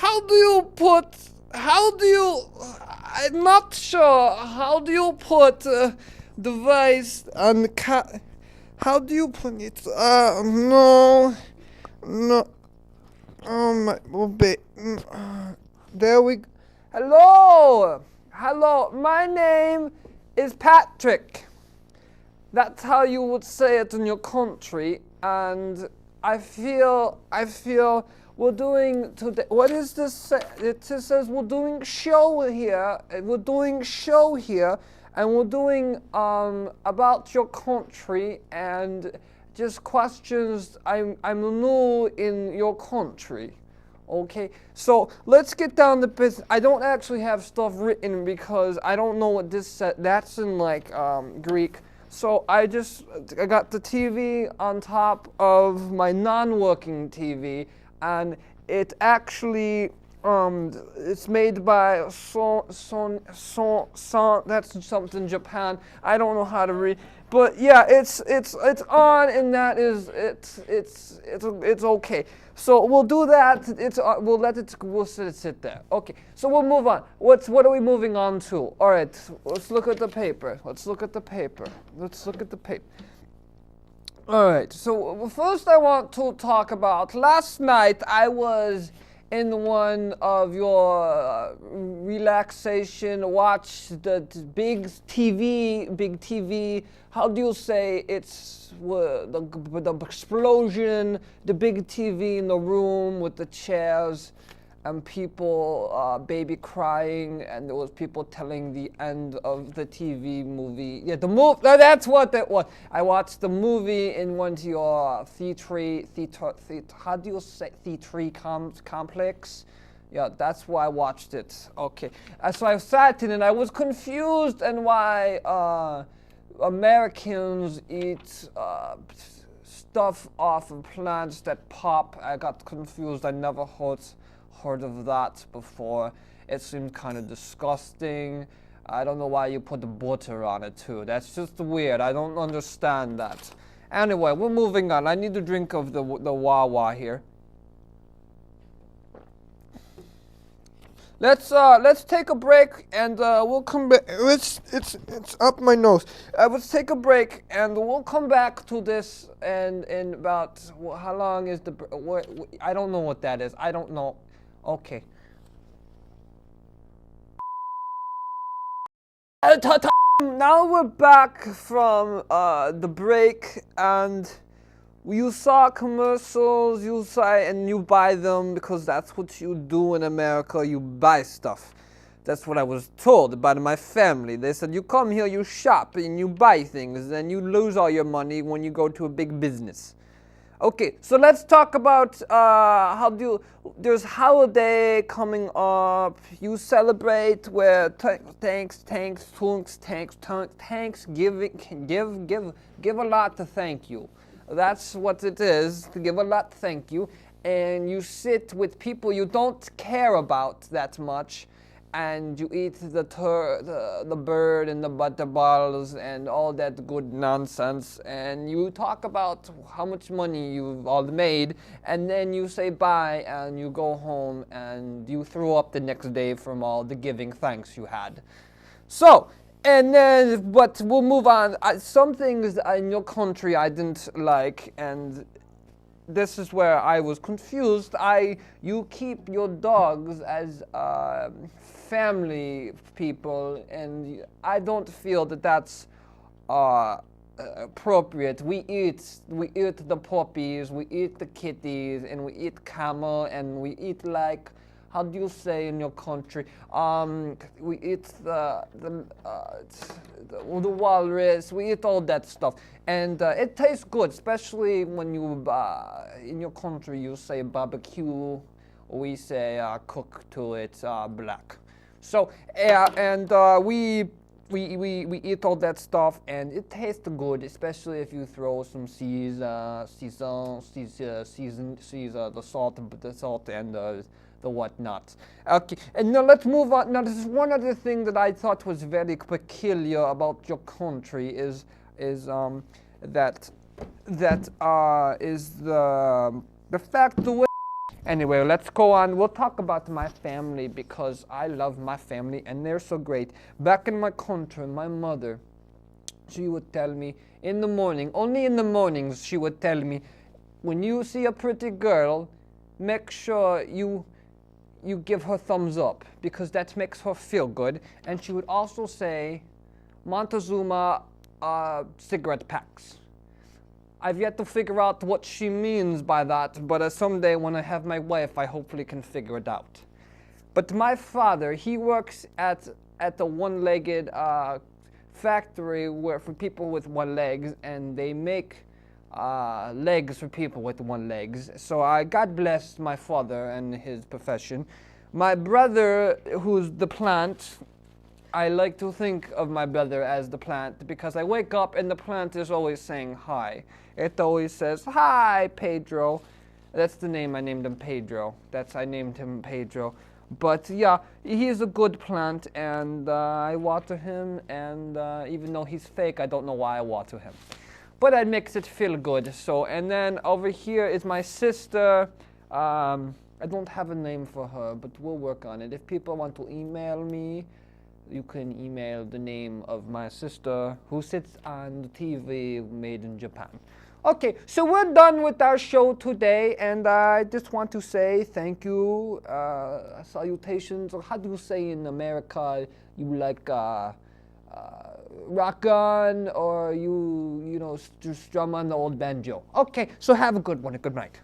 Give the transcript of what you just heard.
how do you put, how do you, I'm not sure, how do you put device on how do you put it, no, no, oh my, there we, hello, hello, my name is Patrick. That's how you would say it in your country, and I feel we're doing today. What is this? It says we're doing show here. We're doing show here, and we're doing about your country and just questions. I'm new in your country. Okay, so let's get down to business. I don't actually have stuff written because I don't know what this said. That's in like Greek. So I got the TV on top of my non-working TV, and it actually it's made by Son. That's something Japan. I don't know how to read, but yeah, it's on, and that is it's okay. So we'll do that. We'll let it. We'll sit there. Okay. So we'll move on. What are we moving on to? All right. Let's look at the paper. Let's look at the paper. All right. So first, I want to talk about last night. I was in one of your relaxation. Watch the big TV. How do you say it's the explosion, the big TV in the room with the chairs and people, baby crying, and there was people telling the end of the TV movie. Yeah, that's what that was. I watched the movie in one of your how do you say, theatre complex? Yeah, that's why I watched it. Okay, so I sat in and I was confused and why Americans eat stuff off of plants that pop. I got confused. I never heard of that before. It seemed kind of disgusting. I don't know why you put the butter on it too. That's just weird. I don't understand that. Anyway, we're moving on. I need to drink of the Wawa here. Let's take a break and we'll come back. It's up my nose. Let's take a break and we'll come back to this and in about how long is the? I don't know what that is. I don't know. Okay. Now we're back from the break, and you saw commercials, and you buy them because that's what you do in America. You buy stuff. That's what I was told by my family. They said you come here, you shop, and you buy things, and you lose all your money when you go to a big business. Okay, so let's talk about there's holiday coming up. You celebrate where give a lot to thank you. That's what it is, to give a lot to thank you. And you sit with people you don't care about that much, and you eat the bird and the butterballs and all that good nonsense, and you talk about how much money you've all made, and then you say bye and you go home and you throw up the next day from all the giving thanks you had. So, and then, but we'll move on. Some things in your country I didn't like, and this is where I was confused. You keep your dogs as family people, and I don't feel that that's appropriate. We eat the puppies, we eat the kitties, and we eat camel, and we eat like, how do you say in your country? We eat the walrus. We eat all that stuff, and it tastes good, especially when you in your country you say barbecue. We say cook to it black. So we eat all that stuff, and it tastes good, especially if you throw some the salt and the whatnot. Okay, and now let's move on. Now, this is one other thing that I thought was very peculiar about your country is the fact the way Anyway, let's go on. We'll talk about my family because I love my family and they're so great. Back in my country, my mother, she would tell me in the morning, only in the mornings, she would tell me, when you see a pretty girl, make sure you give her thumbs up because that makes her feel good. And she would also say, Montezuma cigarette packs. I've yet to figure out what she means by that, but someday when I have my wife, I hopefully can figure it out. But my father, he works at the one-legged factory for people with one legs, and they make legs for people with one legs. So God bless my father and his profession. My brother, who's the plant, I like to think of my brother as the plant because I wake up and the plant is always saying hi. It always says, hi, Pedro. That's the name I named him, Pedro. I named him Pedro. But yeah, he's a good plant and I water him, and even though he's fake, I don't know why I water him. But it makes it feel good. So, and then over here is my sister. I don't have a name for her, but we'll work on it. If people want to email me, you can email the name of my sister who sits on the TV made in Japan. Okay, so we're done with our show today, and I just want to say thank you, salutations, or how do you say in America, you like rock on, or you know, strum on the old banjo. Okay, so have a good one, a good night.